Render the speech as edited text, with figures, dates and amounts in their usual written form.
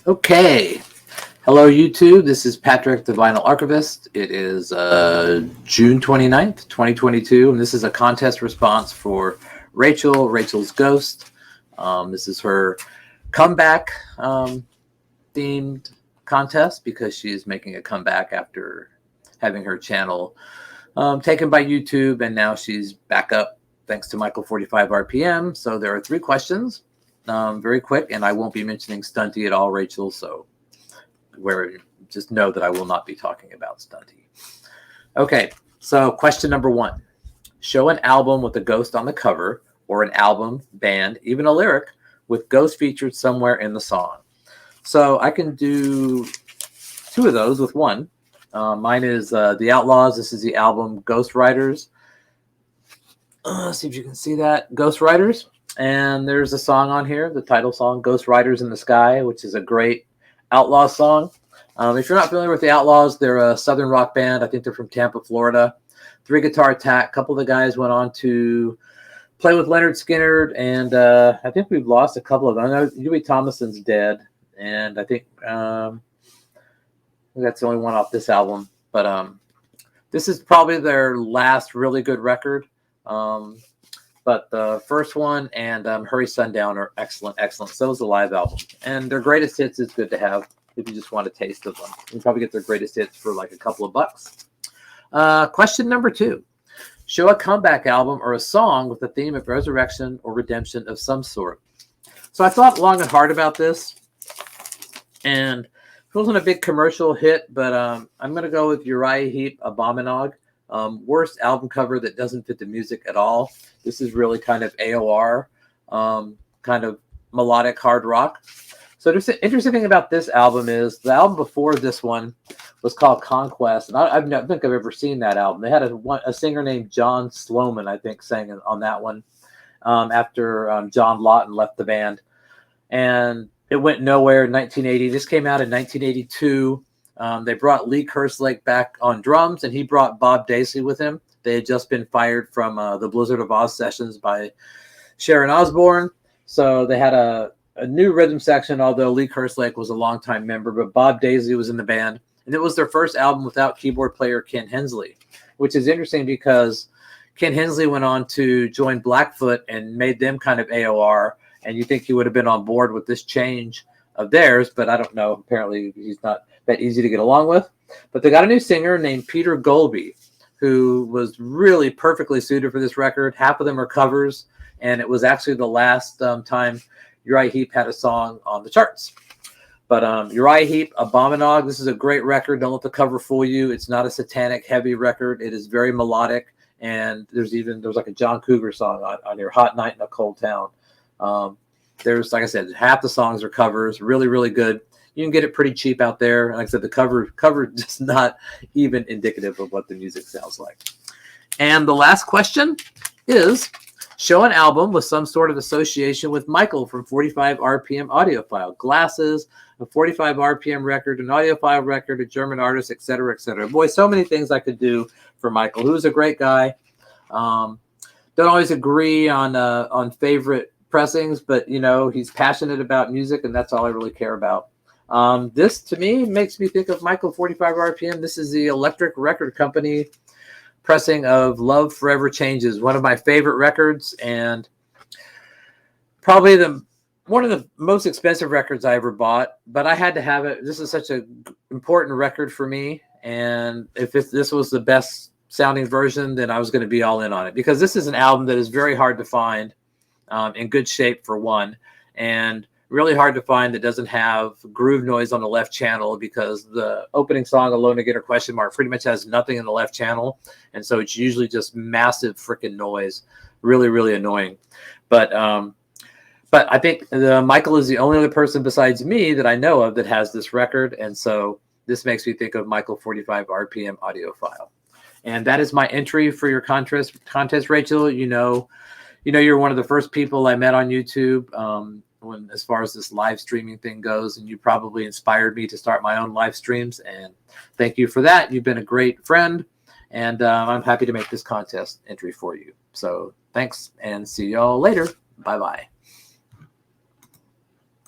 Okay. Hello, YouTube. This is Patrick, the Vinyl Archivist. It is June 29th, 2022, and this is a contest response for Rachel's Ghost. This is her comeback themed contest because she's making a comeback after having her channel taken by YouTube, and now she's back up thanks to Michael 45 RPM. So there are 3 questions, very quick, and I won't be mentioning Stunty at all, Rachel, so just know that I will not be talking about Stunty. Okay, so question number 1. Show an album with a ghost on the cover, or an album, band, even a lyric, with ghost featured somewhere in the song. So I can do 2 of those with 1. Mine is The Outlaws. This is the album Ghost Riders. See if you can see that. Ghost Riders. And there's a song on here, the title song, Ghost Riders in the Sky, which is a great Outlaws song. If you're not familiar with the Outlaws, they're a southern rock band. I think they're from Tampa, Florida. 3 Guitar Attack. A couple of the guys went on to play with Leonard Skinner, and I think we've lost a couple of them. I know Huey Thomason's dead, and I think that's the only one off this album. But this is probably their last really good record. But the first one and Hurry Sundown are excellent. So is the live album. And their greatest hits is good to have if you just want a taste of them. You can probably get their greatest hits for like a couple of bucks. Question number 2. Show a comeback album or a song with a theme of resurrection or redemption of some sort. So I thought long and hard about this. And it wasn't a big commercial hit, but I'm going to go with Uriah Heep, Abominog. Worst album cover that doesn't fit the music at all. This is really kind of AOR, kind of melodic hard rock. So the interesting thing about this album is the album before this one was called Conquest, and I don't think I've ever seen that album. They had a singer named John Sloman, I think, sang on that one after John Lawton left the band, and it went nowhere in 1980. This came out in 1982. They brought Lee Kerslake back on drums, and he brought Bob Daisley with him. They had just been fired from the Blizzard of Oz sessions by Sharon Osbourne. So they had a new rhythm section, although Lee Kerslake was a longtime member, but Bob Daisley was in the band. And it was their first album without keyboard player Ken Hensley, which is interesting because Ken Hensley went on to join Blackfoot and made them kind of AOR. And you think he would have been on board with this change of theirs, but I don't know. Apparently he's not that easy to get along with. But they got a new singer named Peter Golby, who was really perfectly suited for this record. Half of them are covers, and it was actually the last time Uriah Heep had a song on the charts. But Uriah Heep, Abominog, this is a great record. Don't let the cover fool you. It's not a satanic heavy record. It is very melodic, and there's like a John Cougar song on here, Hot Night in a Cold Town. There's, like I said, half the songs are covers. Really, really good. You can get it pretty cheap out there. Like I said, the cover just not even indicative of what the music sounds like. And the last question is, show an album with some sort of association with Michael from 45 RPM Audiophile. Glasses, a 45 RPM record, an audiophile record, a German artist, etc., etc. Boy, so many things I could do for Michael, who's a great guy. Don't always agree on favorite pressings, but you know, he's passionate about music, and that's all I really care about. This to me makes me think of Michael 45 RPM. This is the Electric Record Company pressing of Love Forever Changes, one of my favorite records, and probably one of the most expensive records I ever bought, but I had to have it. This is such an important record for me, and if this was the best sounding version, then I was going to be all in on it, because this is an album that is very hard to find, in good shape for one, and really hard to find that doesn't have groove noise on the left channel, because the opening song, Alone Again or Question Mark, pretty much has nothing in the left channel, and so it's usually just massive freaking noise. Really, really annoying. But I think Michael is the only other person besides me that I know of that has this record, and so this makes me think of Michael 45 RPM Audiophile. And that is my entry for your contest, Rachel. You know, you're one of the first people I met on YouTube as far as this live streaming thing goes, and you probably inspired me to start my own live streams, and thank you for that. You've been a great friend, and I'm happy to make this contest entry for you. So thanks, and see y'all later. Bye-bye.